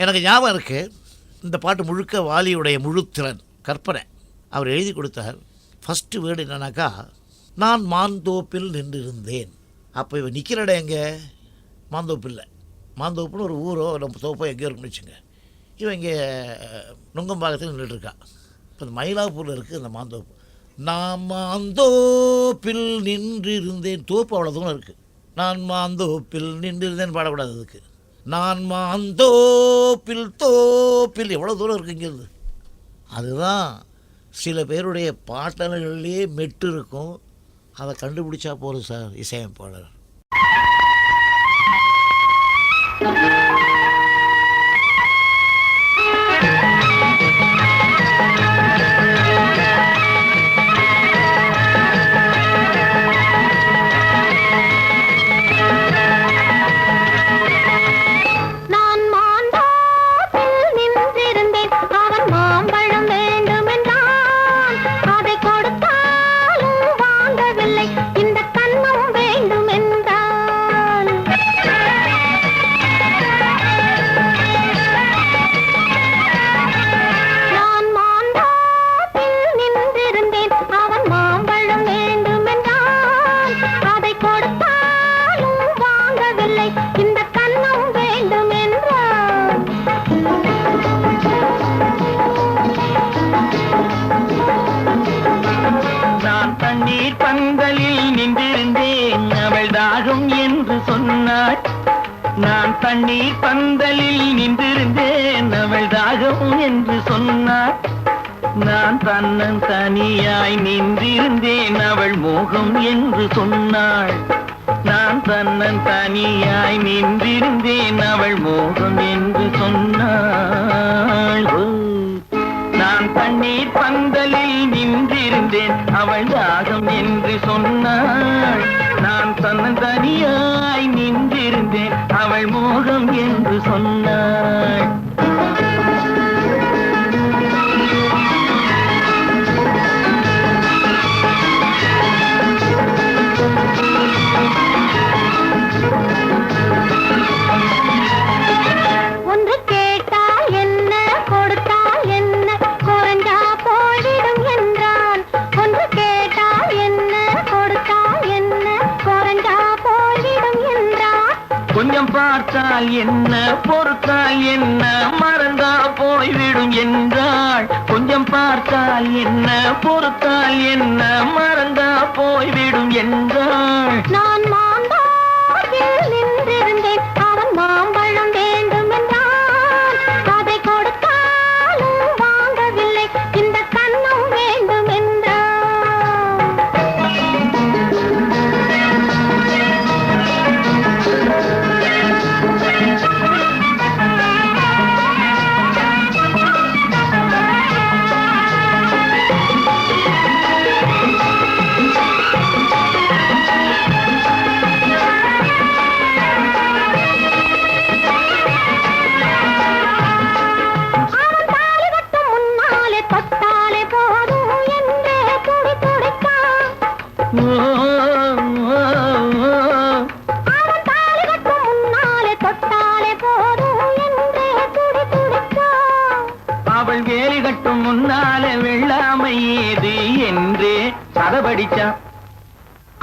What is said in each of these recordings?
எனக்கு ஞாபகம் இருக்குது, இந்த பாட்டு முழுக்க வாலியுடைய முழுத்திறன் கற்பனை. அவர் எழுதி கொடுத்தார். ஃபஸ்ட்டு வேர்டு என்னன்னாக்கா, நான் மாந்தோப்பில் நின்றிருந்தேன். அப்போ இவன் நிற்கிற இடம் எங்கே? மாந்தோப்பு இல்லை, மாந்தோப்புன்னு ஒரு ஊரோ நம்ம தோப்போ எங்கேயோ இருக்குன்னு வச்சுங்க. இவன் இங்கே நுங்கம்பாக்கத்தில் நின்றுட்டுருக்கான். இப்போ இந்த மயிலாப்பூரில் இருக்குது இந்த மாந்தோப்பு. நான் மாந்தோப்பில் நின்றிருந்தேன். தோப்பு அவ்வளோ தூரம் இருக்குது. நான் மாந்தோப்பில் நின்றிருந்தேன் பாடக்கூடாது. அதுக்கு நான் மாந்தோப்பில் தோப்பில் எவ்வளோ தூரம் இருக்குது இங்கேருந்து. அதுதான் சில பேருடைய பாட்டல்கள்லேயே மெட்டு இருக்கும். அதை கண்டுபிடிச்சா போதும் சார் இசையமைப்பாளர். நான் தண்ணீர் பந்தலில் நின்றிருந்தேன், அவள் தாகம் என்று சொன்னாள். நான் தன்னன் தனியாய் நின்றிருந்தேன், அவள் மோகம் என்று சொன்னாள். நான் தன்னன் தனியாய் நின்றிருந்தேன், அவள் மோகம் என்று சொன்னாள். நான் தண்ணீர் பந்தலில் நின்றிருந்தேன், அவள் தாகம் என்று சொன்னாள். நான் தன்னன் தனியாய் நின்றிருந்தேன், அவள் மோகம் என்று சொன்னாள். ஒன்று கேட்டால் என்ன, கொடுத்தால் என்ன, குறைஞ்சா போய்விடும் என்றான். ஒன்று கேட்டால் என்ன, கொடுத்தால் என்ன, குறைஞ்சா போய்விடும் என்றான். கொஞ்சம் பார்த்தால் என்ன, பொறுத்தால் என்ன, மறந்தா போய்விடும் என்றாள். கொஞ்சம் பார்த்தால் என்ன, பொறுத்தால் என்ன, மறந்தா போய்விடும் என்றாள். நான் மாந்தோப்பில் நின்றிருந்தேன், அவன் மாம்பழம் வேண்டும் என்றான். அதை கொடுத்தாலும் வாங்கவில்லை, இந்த கன்னம் வேண்டும் என்றான். அவள் வேலி கட்டும் முன்னாலே வெள்ளாமை ஏது என்றே கதை படிச்சான்.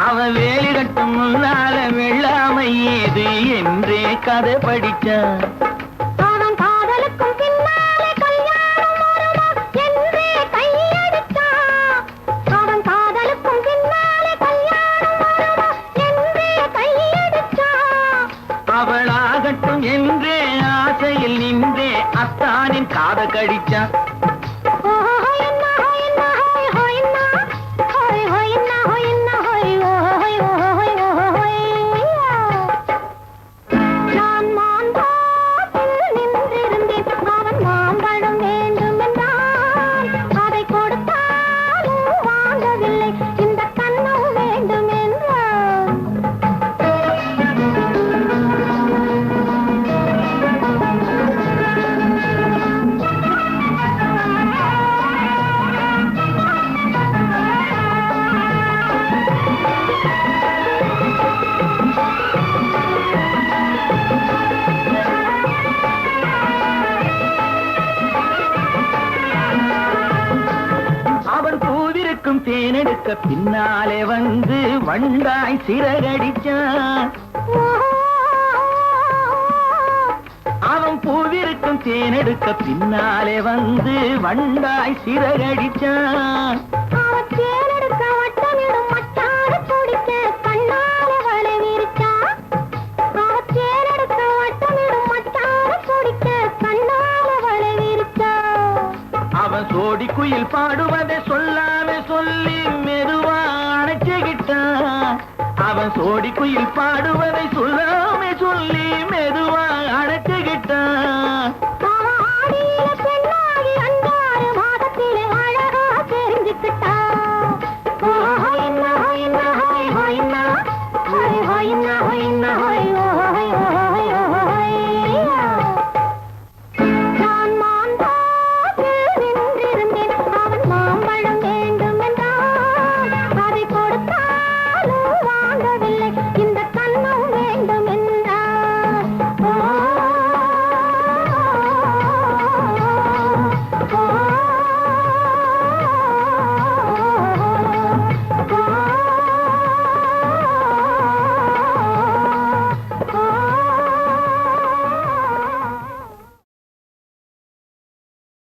அவள் வேலி கட்டும் முன்னாலே வெள்ளாமை ஏது என்றே கதை படிச்சான். அவன் காதலுக்கும் பின்னாலே கல்யாணம் வருமா என்றே கையடிச்சான். அவன் காதலுக்கும் பின்னாலே கல்யாணம் வருமா என்றே கையடிச்சான். அவளாகட்டும் என்றே ஆசையில் நின்றே அத்தானின் காத கடிச்சான். நான் மாந்தோப்பில் நின்றிருந்தேன், அவன் மாம்பழம் வேண்டும் என்றான். அதை கொடுத்தாலும் வாங்கவில்லை, இந்த கன்னம் வேண்டும் என்றான். தேனெடுக்க பின்னாலே வந்து வண்டாய் சிறகடிச்சான். அவன் பூவிருக்கும் தேனெடுக்க பின்னாலே வந்து வண்டாய் சிறகடிச்சான். அவன் தேனெடுக்க வட்டமிடும் மச்சான பிடிக்க கண்ணாலே வலை விரிச்சான். அவன் தேனெடுக்க வட்டமிடும் மச்சான பிடிக்க கண்ணாலே வலை விரிச்சான். அவன் சோடி குயில் பாடுவதை சொல்லாம சொல்லி மெதுவா அணைச்சுகிட்டான். அவன் சோடி குயில் பாடுவதை சொல்ல